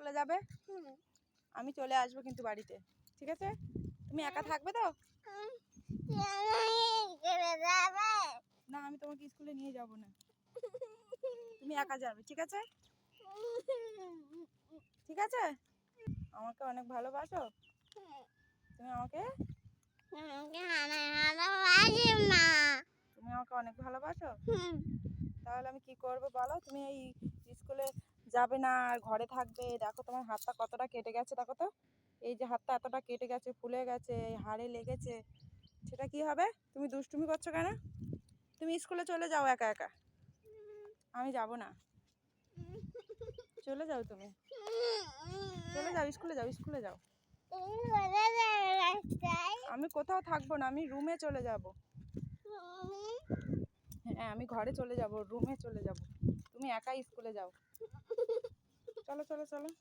স্কুলে যাবে? আমি চলে আসবো কিন্তু বাড়িতে, ঠিক আছে? তুমি একা থাকবে তো? না, আমি তোমাকে স্কুলে নিয়ে যাব না, তুমি একা যাবে, ঠিক আছে? ঠিক আছে? আমাকে অনেক ভালোবাসো তুমি আমাকে? তুমি আমাকে অনেক ভালোবাসো? তাহলে আমি কি করব বলো? তুমি এই স্কুলে যাবে না আর ঘরে থাকবে। দেখো তোমার হাতটা কতটা কেটে গেছে, দেখো তো। এই যে হাতটা এতটা কেটে গেছে, ফুলে গেছে, এই হাড়ে লেগেছে, সেটা কি হবে? তুমি দুষ্টুমি করছো কেন? তুমি স্কুলে চলে যাও একা একা, আমি যাব না। চলে যাও, তুমি চলে যাও, স্কুলে যাও, স্কুলে যাও। আমি কোথাও থাকবো না, আমি রুমে চলে যাব। হ্যাঁ, আমি ঘরে চলে যাব, রুমে চলে যাব। তুমি একাই স্কুলে যাও। চলো চলো চলো।